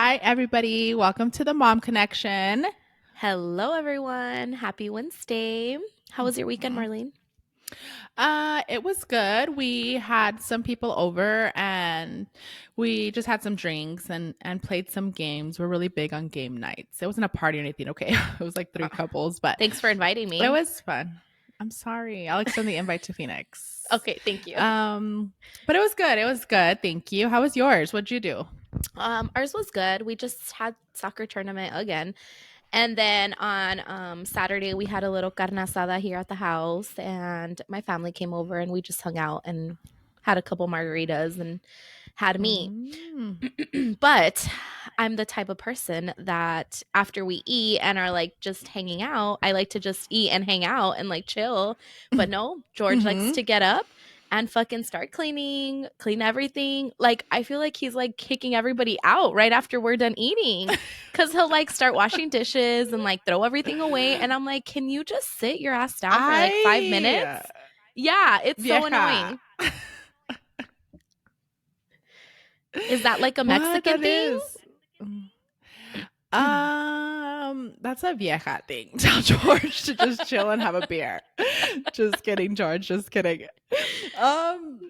Hi, everybody. Welcome to the Mom Connection. Hello, everyone. Happy Wednesday. How was your weekend, Mhm. Marlene? It was good. We had some people over and we just had some drinks and played some games. We're really big on game nights. It wasn't a party or anything, okay? It was like three Uh, couples, but Thanks for inviting it me. was fun. I'm sorry. I'll extend the invite to Phoenix. Okay, thank you. But it was good. It was good. Thank you. How was yours? What'd you do? Ours was good. We just had soccer tournament again. And then on Saturday, we had a little carne asada here at the house, and my family came over and we just hung out and had a couple margaritas and had meat. Mm. But I'm the type of person that after we eat and are like just hanging out, I like to just eat and hang out and like chill. But no, George likes Mm-hmm. to get up and fucking start cleaning, clean everything. Like I feel like he's like kicking everybody out right after we're done eating cuz he'll like start washing dishes and like throw everything away and I'm like, "Can you just sit your ass down for like 5 Ay, minutes?" Yeah, it's so vieja. annoying. Is that like a What Mexican that thing? is? That's a vieja thing. Tell George to just chill and have a beer. Just kidding, George. Just kidding.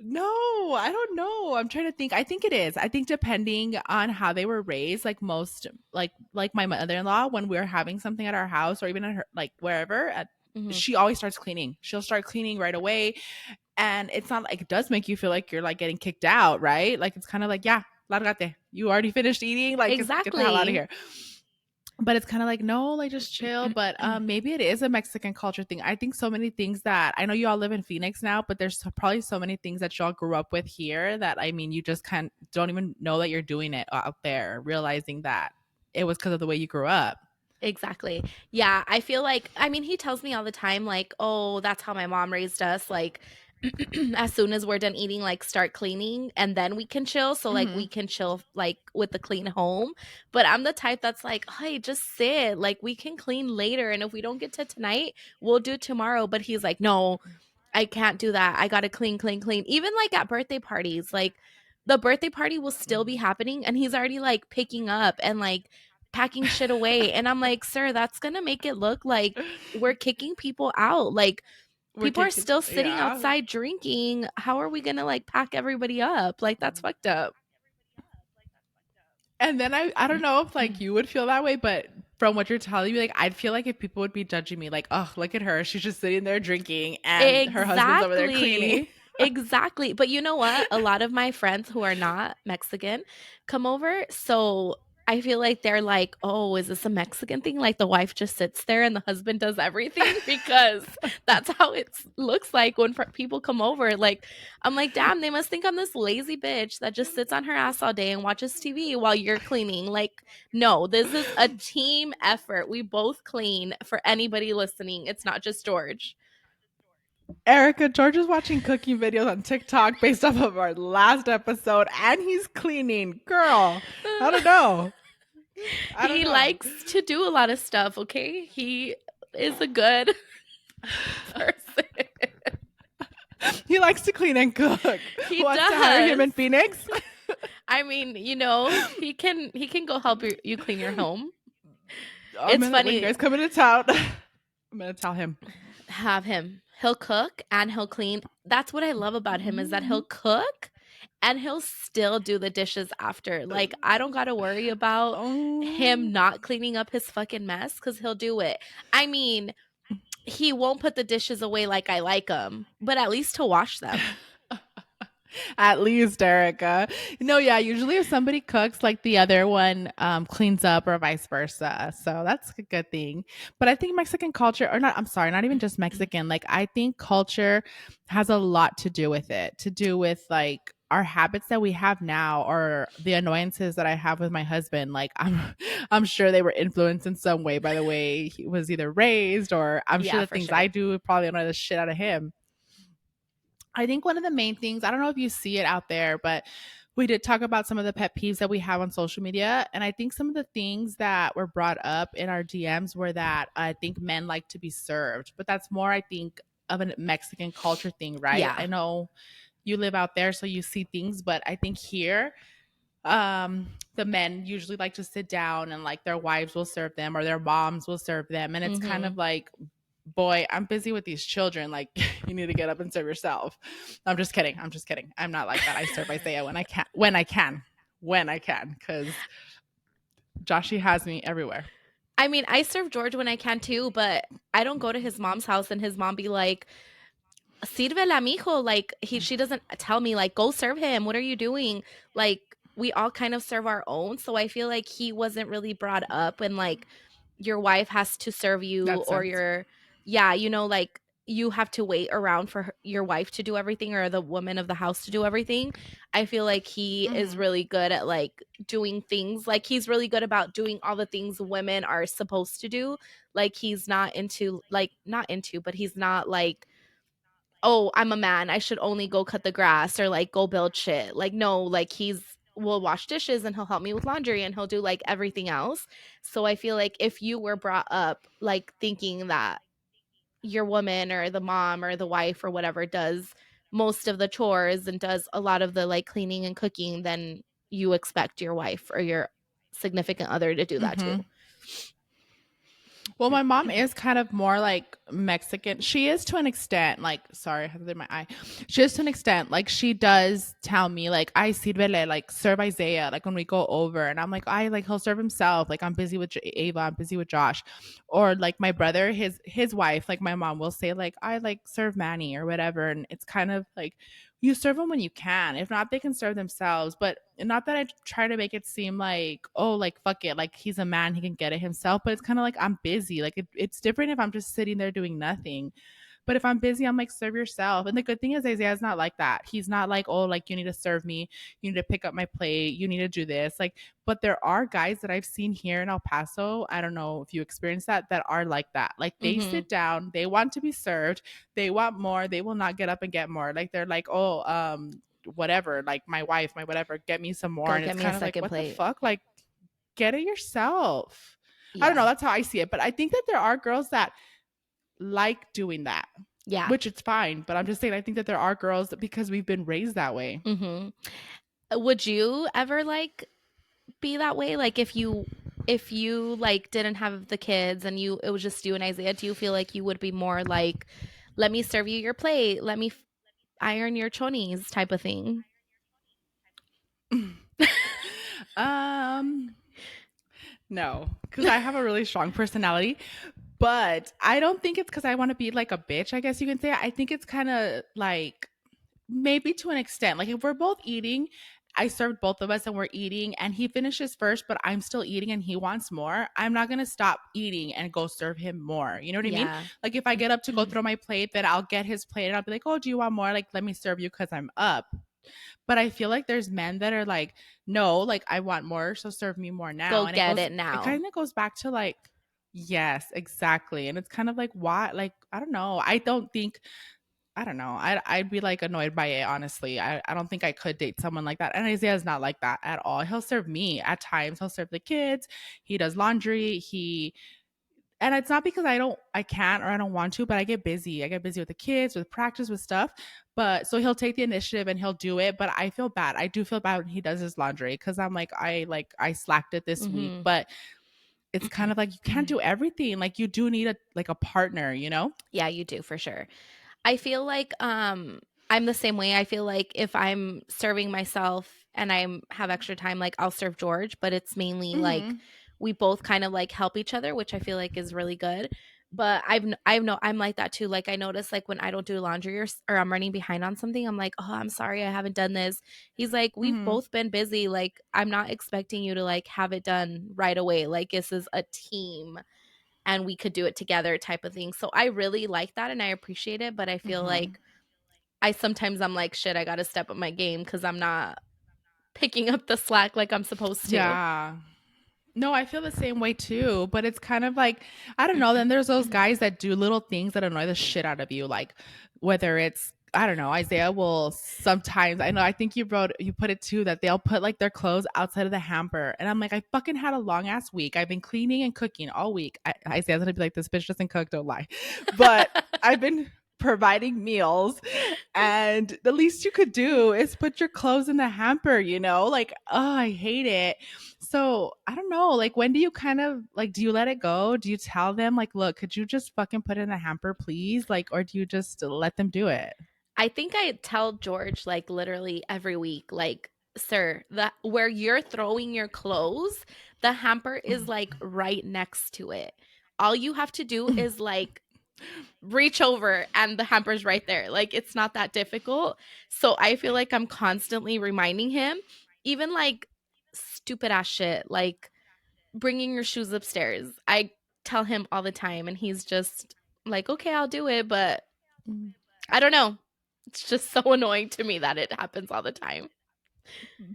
No, I don't know. I'm trying to think. I think it is. I think depending on how they were raised, like most, like my mother-in-law, when we're having something at our house or even at her, like wherever, Mhm. she always starts cleaning. She'll start cleaning right away, and it's not like it does make you feel like you're like getting kicked out, right? Like it's kind of like, yeah, largate. You already finished eating. Like get the hell out of Exactly. here. But it's kind of like, no, like just chill. But maybe it is a Mexican culture thing. I think so many things that I know you all live in Phoenix now, but there's probably so many things that y'all grew up with here that I mean, you just can't don't even know that you're doing it out there, realizing that it was because of the way you grew up. Exactly. Yeah, I feel like I mean, he tells me all the time like, "Oh, that's how my mom raised us." Like as soon as we're done eating, like start cleaning and then we can chill. So like we Hmm. can chill like with the clean home. But I'm the type that's like, "Hey, just sit. Like we can clean later and if we don't get to tonight, we'll do tomorrow." But he's like, "No, I can't do that. I got to clean, clean, clean." Even like at birthday parties, like the birthday party will still be happening and he's already like picking up and like packing shit away. And I'm like, "Sir, that's going to make it look like we're kicking people out. Like We're people are kicking, still sitting yeah. outside drinking. How are we going to like pack everybody up? Like that's fucked up." And then I don't know if like you would feel that way, but from what you're telling me, like I'd feel like if people would be judging me, like, oh, look at her, she's just sitting there drinking, and her husband's over there cleaning. Exactly. Exactly. But you know what? A lot of my friends who are not Mexican come over. So I feel like they're like, "Oh, is this a Mexican thing? Like the wife just sits there and the husband does everything?" Because that's how it looks like when people come over. Like, I'm like, "Damn, they must think I'm this lazy bitch that just sits on her ass all day and watches TV while you're cleaning." Like, no, this is a team effort. We both clean for anybody listening. It's not just George. Erica, George is watching cooking videos on TikTok based off of our last episode, and he's cleaning. Girl, I don't know. I don't He know. likes to do a lot of stuff, okay? He is a good person. He likes to clean and cook. He Wants to hire him does. in Phoenix? I mean, he can go help you clean your home. I'm It's gonna when you funny. guys come into town. I'm gonna tell him. Have him. He'll cook and he'll clean. That's what I love about him is that he'll Mhm. cook and he'll still do the dishes after. Like I don't got to worry about him Oh. not cleaning up his fucking mess cuz he'll do it. I mean, he won't put the dishes away like I like them, but at least to wash them. At least, Erica. No, yeah, usually if somebody cooks, like the other one cleans up or vice versa. So that's a good thing. But I think Mexican culture, or not, I'm sorry, not even just Mexican, like I think culture has a lot to do with it, to do with like our habits that we have now or the annoyances that I have with my husband. Like I'm sure they were influenced in some way by the way he was either raised, or I'm sure Yeah, the for things sure. I do probably annoy the shit out of him. I think one of the main things, I don't know if you see it out there, but we did talk about some of the pet peeves that we have on social media. And I think some of the things that were brought up in our DMs were that I think men like to be served, but that's more, I think, of a Mexican culture thing, right? Yeah. I know you live out there, so you see things, but I think here, um, the men usually like to sit down and like their wives will serve them or their moms will serve them. And it's kind Mhm. of like, boy, I'm busy with these children. Like, you need to get up and serve yourself. I'm just kidding. I'm just kidding. I'm not like that. I serve Isaiah when I can, when I can, because Joshy has me everywhere. I mean, I serve George when I can too, but I don't go to his mom's house and his mom be like, "Sírvela, mijo." Like she doesn't tell me like, "Go serve him. What are you doing?" Like we all kind of serve our own, so I feel like he wasn't really brought up and like your wife has to serve you That or sense. your yeah, like you have to wait around for your wife to do everything or the woman of the house to do everything. I feel like he is Mm-hmm. really good at like doing things. Like he's really good about doing all the things women are supposed to do. Like he's not into like not into, but he's not like, "Oh, I'm a man. I should only go cut the grass or like go build shit." Like no, like he's will wash dishes and he'll help me with laundry and he'll do like everything else. So I feel like if you were brought up like thinking that your woman or the mom or the wife or whatever does most of the chores and does a lot of the like cleaning and cooking, then you expect your wife or your significant other to do that too. Mm-hmm. Well, my mom is kind of more like Mexican. She is to an extent, like, sorry, I have it in my eye. She is to an extent, like, she does tell me, like, I sirvele, like, serve Isaiah, like, when we go over. And I'm like, I, like, he'll serve himself. Like, I'm busy with Ava, I'm busy with Josh. Or, like, my brother, his wife, like, my mom will say, like, I, like, serve Manny or whatever. And it's kind of like, you serve them when you can. If not, they can serve themselves. But not that I try to make it seem like, oh, like fuck it, like he's a man, he can get it himself. But it's kind of like I'm busy. Like it's different if I'm just sitting there doing nothing. But if I'm busy, I'm like, serve yourself. And the good thing is Isaiah's not like that. He's not like, oh, like you need to serve me, you need to pick up my plate, you need to do this. Like, but there are guys that I've seen here in El Paso. I don't know if you experience that are like that. Like they Mhm. sit down, they want to be served, they want more, they will not get up and get more. Like they're like, oh, whatever, like my wife, my whatever, get me some more. Go And get it's me a kind of like, second what the plate. fuck? Like, get it yourself. I don't know. Yeah. That's how I see it. But I think that there are girls that like doing that, Yeah. which it's fine. But I'm just saying, I think that there are girls that, because we've been raised that way. Mhm. Would you ever like be that way? Like if you like didn't have the kids and you it was just you and Isaiah, do you feel like you would be more like, let me serve you your plate, let me iron your chonies type of thing? um, no, because I have a really strong personality. But I don't think it's because I want to be like a bitch, I guess you can say. I think it's kind of like maybe to an extent. Like if we're both eating, I served both of us and we're eating and he finishes first, but I'm still eating and he wants more. I'm not going to stop eating and go serve him more. You know what I mean? Yeah. Like if I get up to go throw my plate, then I'll get his plate and I'll be like, oh, do you want more? Like, let me serve you because I'm up. But I feel like there's men that are like, no, like I want more, so serve me more now. Go And get it it now. kind of goes back to like, yes, exactly. And it's kind of like, why? Like, I don't know. I don't think, I don't know. I'd be like annoyed by it, honestly. I don't think I could date someone like that. And Isaiah's not like that at all. He'll serve me at times. He'll serve the kids. He does laundry. And it's not because I can't or I don't want to, but I get busy. I get busy with the kids, with practice, with stuff. But so he'll take the initiative and he'll do it. But I feel bad. I do feel bad when he does his laundry because I'm like I slacked it this week. Mhm. But it's kind of like you can't do everything. Like you do need a partner, you know? Yeah, you do for sure. I feel like I'm the same way. I feel like if I'm serving myself and I have extra time, like I'll serve George, but it's mainly like Mm-hmm. we both kind of like help each other, which I feel like is really good. But I'm like that too. Like I notice like when I don't do laundry or I'm running behind on something, I'm like, "Oh, I'm sorry, I haven't done this." He's like, "We've Mm-hmm. both been busy. Like I'm not expecting you to like have it done right away. Like this is a team and we could do it together type of thing." So I really like that and I appreciate it, but I feel Mm-hmm. like I'm like, shit, I got to step up my game cuz I'm not picking up the slack like I'm supposed to. Yeah. No, I feel the same way too, but it's kind of like I don't know, then there's those guys that do little things that annoy the shit out of you, like whether it's I don't know, Isaiah will sometimes I know I think you put it too that they'll put like their clothes outside of the hamper. And I'm like, I fucking had a long ass week. I've been cleaning and cooking all week. Isaiah's gonna be like, this bitch doesn't cook, don't lie. But I've been providing meals, and the least you could do is put your clothes in the hamper, you know? Like, oh, I hate it. So, I don't know, like when do you kind of like do you let it go? Do you tell them like, "Look, could you just fucking put it in the hamper, please?" Like, or do you just let them do it? I think I tell George like literally every week, like, sir, that where you're throwing your clothes, the hamper is like right next to it. All you have to do is like reach over and the hamper's right there. Like it's not that difficult. So I feel like I'm constantly reminding him, even like stupid ass shit, like bringing your shoes upstairs. I tell him all the time and he's just like, okay, I'll do it. But I don't know. It's just so annoying to me that it happens all the time.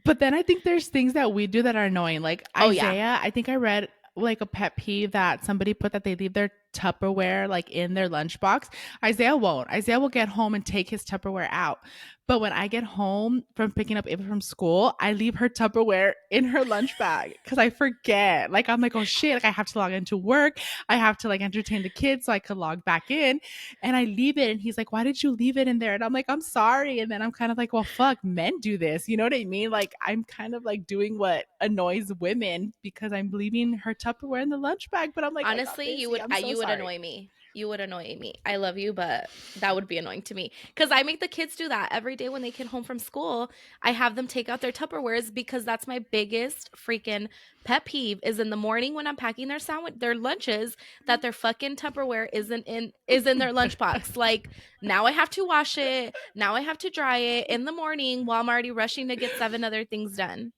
But then I think there's things that we do that are annoying. Like Oh, yeah. Isaiah, I think I read like a pet peeve that somebody put that they leave their Tupperware like in their lunchbox. Isaiah won't. Isaiah will get home and take his Tupperware out. But when I get home from picking up Ava from school, I leave her Tupperware in her lunch bag because I forget. Like I'm like, oh shit, like I have to log into work. I have to like entertain the kids so I could log back in. And I leave it. And he's like, why did you leave it in there? And I'm like, I'm sorry. And then I'm kind of like, well, fuck, men do this. You know what I mean? Like, I'm kind of like doing what annoys women because I'm leaving her Tupperware in the lunch bag. But I'm like, I got Honestly, busy. I'm so you would sorry. annoy me. You would annoy me. I love you, but that would be annoying to me because I make the kids do that every day when they get home from school. I have them take out their Tupperwares because that's my biggest freaking pet peeve. Is in the morning when I'm packing their sandwich, their lunches, that their fucking Tupperware is in their lunchbox. Like now I have to wash it. Now I have to dry it in the morning while I'm already rushing to get seven other things done.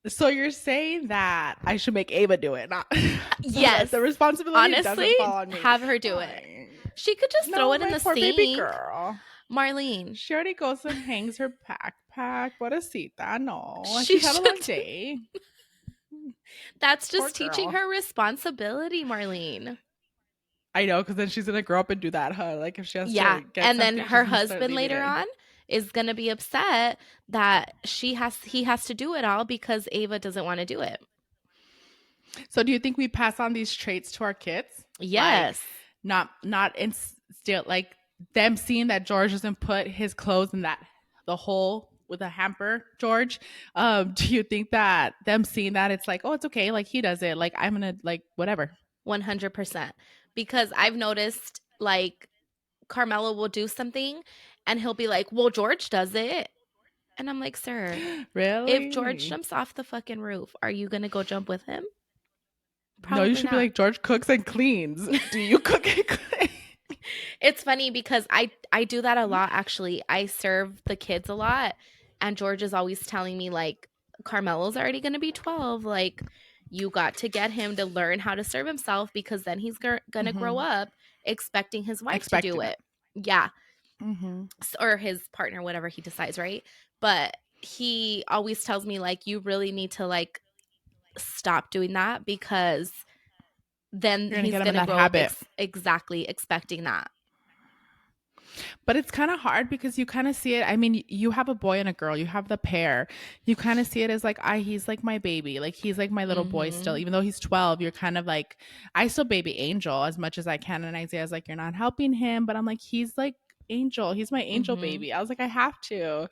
So you're saying that I should make Ava do it, not so that Yes, the responsibility honestly, doesn't fall on me. have her do it. I, She could just throw no, it in my the poor baby sink. girl. Marlene, She already goes and hangs her backpack. Pobrecita, no. she She's had a long should. day. That's Poor just teaching girl. her responsibility, Marlene. I know, because then she's gonna grow up and do that, huh? Like if she has Yeah. to get And then something, she's her gonna start husband leaving later it. on is going to be upset that he has to do it all because Ava doesn't want to do it. So do you think we pass on these traits to our kids? Like Yes. not instill like them seeing that George doesn't put his clothes in that the hole with a hamper, George. Do you think that them seeing that it's like, oh, it's okay, like he does it, like I'm gonna like whatever. 100%. Because I've noticed like Carmelo will do something and he'll be like, "Well, George does it." And I'm like, "Sir, if George Really? jumps off the fucking roof, are you going to go jump with him?" No, you Probably should be not. like, George cooks and cleans. Do you cook and clean? It's funny because I do that a lot actually. I serve the kids a lot and George is always telling me like Carmelo's already going to be 12, like you got to get him to learn how to serve himself because then he's going to grow Mm-hmm. up expecting his wife to do Expecting it. it. Yeah, Mm-hmm. or his partner whatever he decides, right? But he always tells me like you really need to like stop doing that because then You're gonna he's get him going in to that grow up habit. exactly expecting that. But it's kind of hard because you kind of see it. I mean, you have a boy and a girl, you have the pair. You kind of see it as like, I, he's like my baby. Like, he's like my little boy still. Mhm. Even though he's 12, you're kind of like, I still baby Angel as much as I can. And Isaiah's like, you're not helping him. But I'm like, he's like Angel. He's my angel Mhm. baby. I was like, I have to.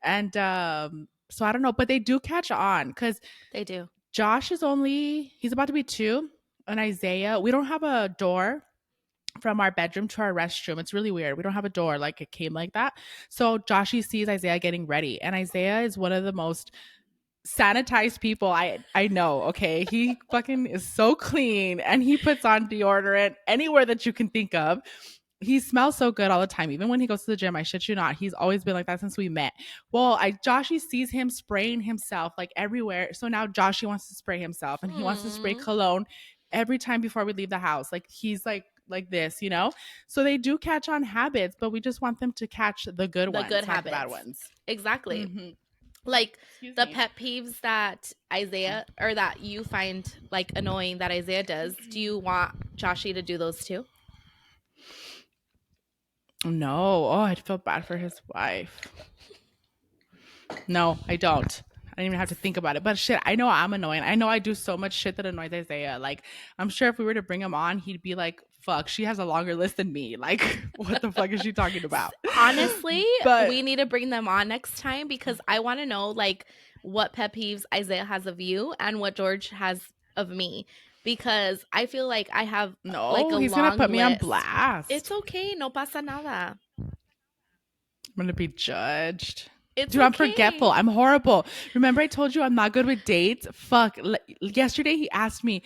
And so I don't know. But they do catch on because They do. Josh is only, he's about to be 2. And Isaiah, we don't have a door from our bedroom to our restroom. It's really weird. We don't have a door, like it came like that. So Joshy sees Isaiah getting ready, and Isaiah is one of the most sanitized people I know. Okay, he fucking is so clean, and he puts on deodorant anywhere that you can think of. He smells so good all the time. Even when he goes to the gym, I shit you not, he's always been like that since we met. Well, Joshy sees him spraying himself like everywhere. So now Joshy wants to spray himself and he wants to spray Mm. cologne every time before we leave the house. Like he's like this, you know? So they do catch on habits, but we just want them to catch the good The good ones, not the bad habits. ones. Exactly. Mm-hmm. Like Excuse the me. pet peeves that Isaiah or that you find like annoying that Isaiah does, do you want Joshy to do those too? No. Oh, I'd feel bad for his wife. No, I don't. I didn't even have to think about it. But shit, I know I'm annoying. I know I do so much shit that annoys Isaiah. Like, I'm sure if we were to bring him on, he'd be like, fuck, she has a longer list than me. Like, what the fuck is she talking about? Honestly, But we need to bring them on next time because I want to know like what pet peeves Isaiah has of you and what George has of me because I feel like I have like no, a he's gonna long put me on list. blast. It's okay, no pasa nada. I'm gonna be judged. It's Dude, I'm forgetful. okay. I'm horrible. Remember, I told you I'm not good with dates? Fuck. Yesterday, he asked me,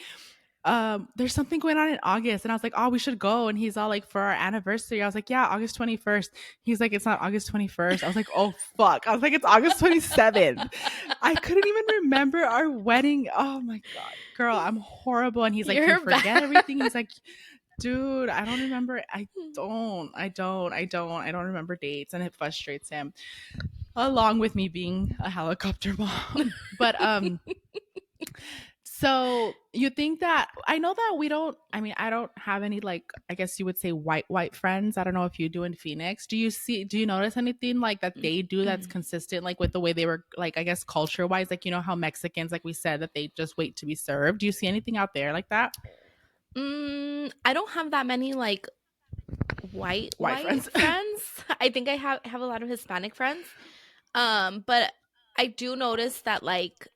there's something going on in August. And I was like, oh, we should go. And he's all like, for our anniversary. I was like, yeah, August 21st. He's like, it's not August 21st. I was like, oh, fuck. I was like, it's August 27th. I couldn't even remember our wedding. Oh my God. Girl, I'm horrible. And he's like, you You're forget bad. everything. He's like, dude, I don't remember. I don't remember dates. And it frustrates him along with me being a helicopter mom. But so you think that I know that we don't I mean I don't have any like I guess you would say white friends. I don't know if you do in Phoenix. Do you notice anything like that they do that's consistent like with the way they were like I guess culture wise like you know how Mexicans like we said that they just wait to be served. Do you see anything out there like that? I don't have that many like White white friends. friends. I think I have a lot of Hispanic friends. But I do notice that like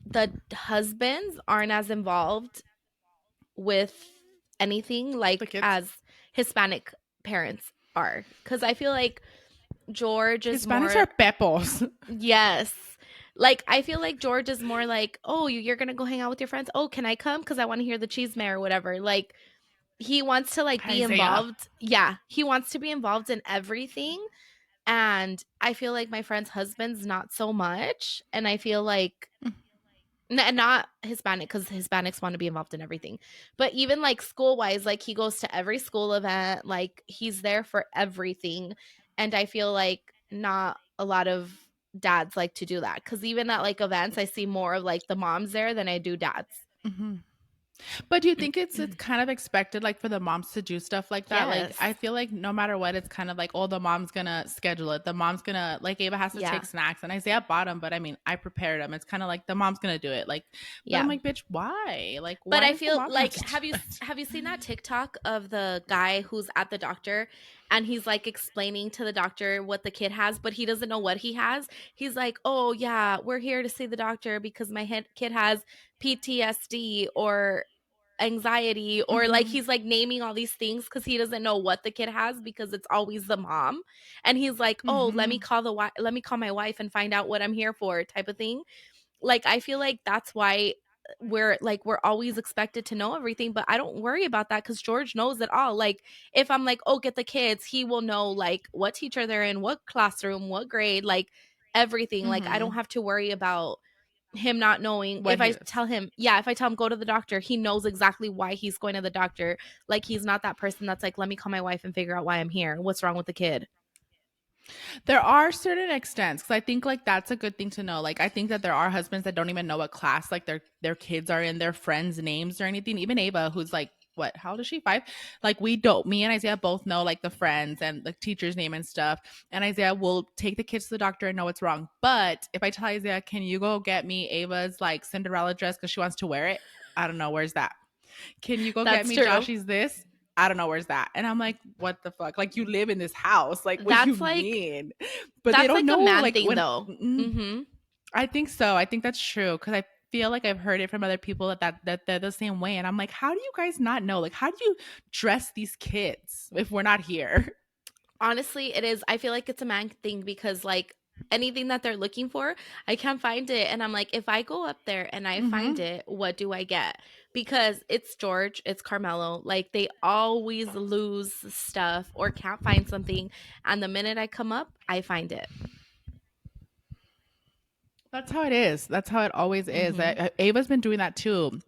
the husbands aren't as involved with anything The like kids. as Hispanic parents are. Cuz I feel like George is Hispanics more are pepos. yes. Like I feel like George is more like, "Oh, you're going to go hang out with your friends? Oh, can I come cuz I want to hear the cheese mayor or whatever." Like he wants to like be Isaiah. involved. Yeah, he wants to be involved in everything. And I feel like my friend's husband's not so much. And I feel like not Hispanic because Hispanics want to be involved in everything. But even like school wise, like he goes to every school event, like he's there for everything. And I feel like not a lot of dads like to do that because even at like events, I see more of like the moms there than I do dads. Mhm. But do you think it's kind of expected, like, for the moms to do stuff like that? Like, Yes. I feel like no matter what, it's kind of like, oh, the mom's gonna schedule it. The mom's gonna like Ava has to take Yeah. snacks, and Isaiah bought them, but I mean, I prepared them. It's kind of like the mom's gonna do it. Like, but I'm Yeah. like, bitch, why? Like, But why I does the feel mom have like to do it? have you seen that TikTok of the guy who's at the doctor and he's like explaining to the doctor what the kid has, but he doesn't know what he has. He's like, "Oh yeah, we're here to see the doctor because my kid has PTSD or anxiety," or like Mm-hmm. he's like naming all these things because he doesn't know what the kid has because it's always the mom, and he's like, "Oh, Mm-hmm. let me call my wife and find out what I'm here for," type of thing. Like I feel like that's why we're always expected to know everything, but I don't worry about that cuz George knows it all. Like if I'm like, "Oh, get the kids," he will know like what teacher they're in, what classroom, what grade, like everything. Like I don't Mm-hmm. have to worry about him not knowing. What he is. If I tell him go to the doctor, he knows exactly why he's going to the doctor. Like he's not that person that's like, "Let me call my wife and figure out why I'm here. What's wrong with the kid?" There are certain extents because I think like that's a good thing to know. Like I think that there are husbands that don't even know what class like their kids are in, their friends' names or anything. Even Ava, who's like what? How old is she? 5. Like we don't. Me and Isaiah both know like the friends and the teacher's name and stuff. And Isaiah will take the kids to the doctor and know what's wrong. But if I tell Isaiah, can you go get me Ava's like Cinderella dress because she wants to wear it? I don't know. Where's that? Can you go get That's me true. Joshy's this? I don't know where's that. And I'm like, what the fuck? Like you live in this house. Like what do you That's like mean? But they that's don't like a know man like thing when though. Mhm. I think so. I think that's true cuz I feel like I've heard it from other people that they're the same way and I'm like, how do you guys not know? Like how do you dress these kids if we're not here? Honestly, it is. I feel like it's a man thing because like anything that they're looking for, I can't find it. And I'm like, if I go up there and I find Mhm. it, what do I get? Because it's George, it's Carmelo. Like they always lose stuff or can't find something. And the minute I come up, I find it. That's how it is. That's how it always is. Hmm. Ava's been doing that too.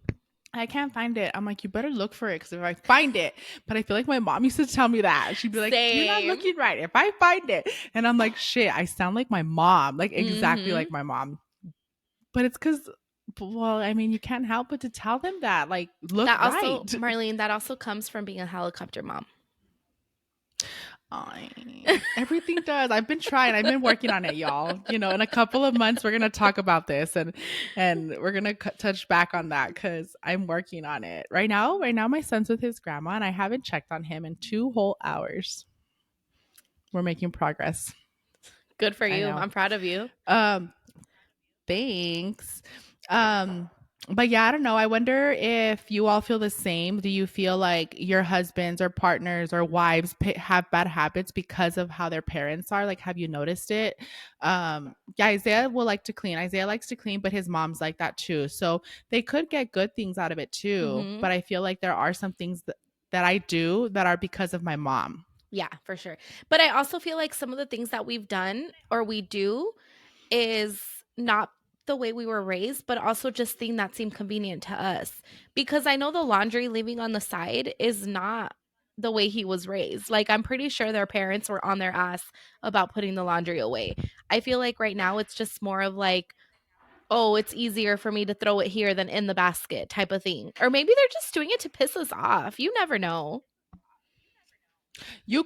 I can't find it. I'm like, you better look for it because if I find it, but I feel like my mom used to tell me that. She'd be like, you're not Same. looking right if I find it. And I'm like, shit, I sound like my mom, like exactly Hmm. like my mom. But it's because, well, I mean, you can't help but to tell them that, like, look That also, right. Marlene, that also comes from being a helicopter mom. fine. Everything does. I've been trying. I've been working on it, y'all. In a couple of months we're gonna talk about this, and we're gonna touch back on that because I'm working on it right now. Right now, my son's with his grandma, and I haven't checked on him in 2 whole hours. We're making progress. Good for I you. know. I'm proud of you. Um, Thanks. Um, but yeah, I don't know. I wonder if you all feel the same. Do you feel like your husbands or partners or wives have bad habits because of how their parents are? Like, have you noticed it? Yeah, Isaiah will like to clean. Isaiah likes to clean, but his mom's like that too. So they could get good things out of it too. Mhm. But I feel like there are some things that I do that are because of my mom. Yeah, for sure. But I also feel like some of the things that we've done or we do is not the way we were raised, but also just thing that seemed convenient to us. Because I know the laundry leaving on the side is not the way he was raised. Like, I'm pretty sure their parents were on their ass about putting the laundry away. I feel like right now it's just more of like, oh, it's easier for me to throw it here than in the basket type of thing. Or maybe they're just doing it to piss us off. You never know.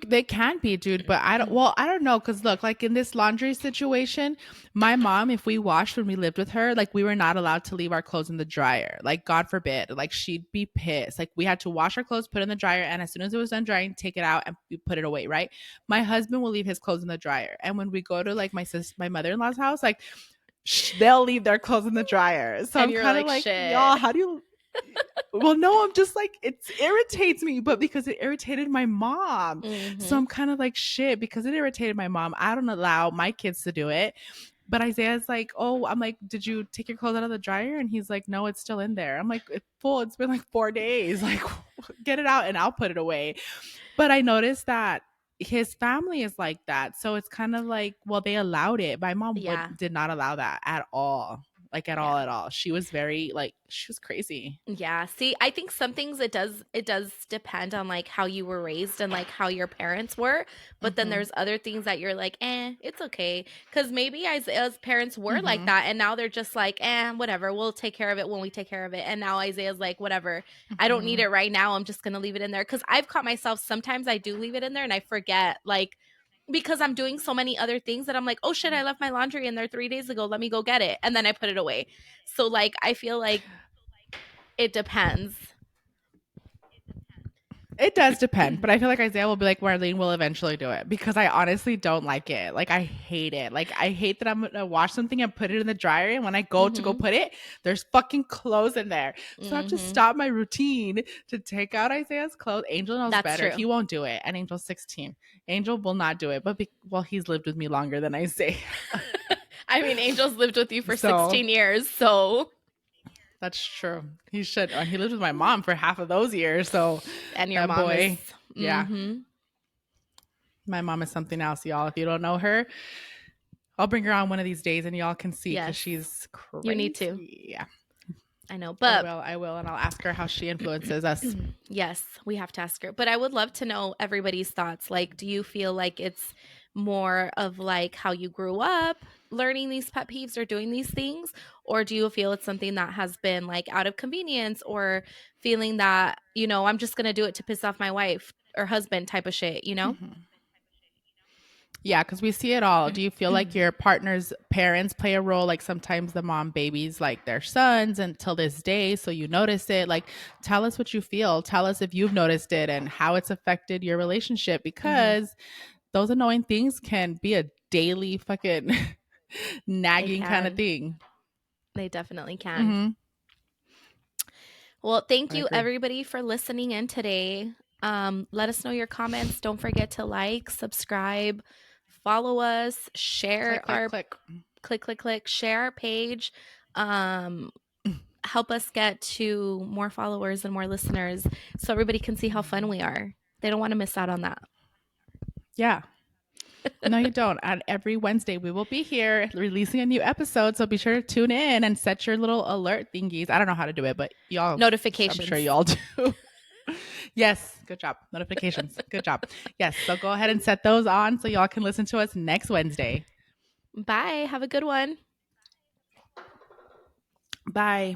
They can be, dude, but I don't know cuz look, like in this laundry situation, my mom, if we washed when we lived with her, like we were not allowed to leave our clothes in the dryer. Like God forbid, like she'd be pissed. Like we had to wash our clothes, put it in the dryer, and as soon as it was done drying, take it out and we put it away, right? My husband will leave his clothes in the dryer. And when we go to like my mother-in-law's house, like they'll leave their clothes in the dryer. So And I'm you're kind of like, like, y'all, shit. how do you well, no, I'm just like it irritates me, but because it irritated my mom. So Mhm. I'm kind of like shit because it irritated my mom. I don't allow my kids to do it. But Isaiah's like, oh, I'm like, did you take your clothes out of the dryer? And he's like, no, it's still in there. I'm like, full. It's been like 4 days. Like, get it out and I'll put it away. But I noticed that his family is like that. So it's kind of like, well, they allowed it. My mom Yeah. did not allow that at all. Like at all, Yeah. at all. She was very like she was crazy. Yeah. See, I think some things it does depend on like how you were raised and like how your parents were. But then Mm-hmm. there's other things that you're like, it's okay. Cause maybe Isaiah's parents were like Mm-hmm. that and now they're just like, whatever, we'll take care of it when we take care of it. And now Isaiah's like, whatever, I don't need Mm-hmm. it right now. I'm just gonna leave it in there. Cause I've caught myself sometimes I do leave it in there and I forget, like, because I'm doing so many other things that I'm like, oh shit, I left my laundry in there 3 days ago. Let me go get it. And then I put it away. So like I feel like it depends. It does depend, but I feel like Isaiah will be like, Marlene will eventually do it because I honestly don't like it. Like, I hate it. Like, I hate that I'm gonna wash something and put it in the dryer. And when I go to go Mhm. put it, there's fucking clothes in there. So I have to Mhm. stop my routine to take out Isaiah's clothes. Angel knows That's better. true. He won't do it. And Angel's 16. Angel will not do it, but well, he's lived with me longer than Isaiah. I mean, Angel's lived with you for So 16 years, so that's true. He should. He lived with my mom for half of those years. So and your that mom is boy, yeah. mhm. My mom is something else, y'all. If you don't know her, I'll bring her on one of these days and y'all can see because Yes. she's You need to. crazy. Yeah, I know. I But will. I will. And I'll ask her how she influences us. yes, we have to ask her. But I would love to know everybody's thoughts. Like, do you feel like it's more of like how you grew up learning these pet peeves or doing these things? Or do you feel it's something that has been like out of convenience or feeling that, I'm just going to do it to piss off my wife or husband type of shit, you know? Mhm. Yeah, because we see it all. Do you feel like your partner's parents play a role? Like sometimes the mom babies like their sons until this day, so you notice it. Like, tell us what you feel. Tell us if you've noticed it and how it's affected your relationship Mhm. because those annoying things can be a daily fucking They nagging kind of can. thing. They definitely can. Hmm. Well, thank I you agree. everybody for listening in today. Let us know your comments. Don't forget to like, subscribe, follow us, share Click, click, our click. click, share our page. Um, Help us get to more followers and more listeners so everybody can see how fun we are. They don't want to miss out on that. Yeah. No, you don't. And every Wednesday, we will be here releasing a new episode. So be sure to tune in and set your little alert thingies. I don't know how to do it, but y'all, I'm sure Notifications. y'all do. Yes. Good job. Notifications. Good job. Yes. So go ahead and set those on so y'all can listen to us next Wednesday. Bye. Have a good one. Bye.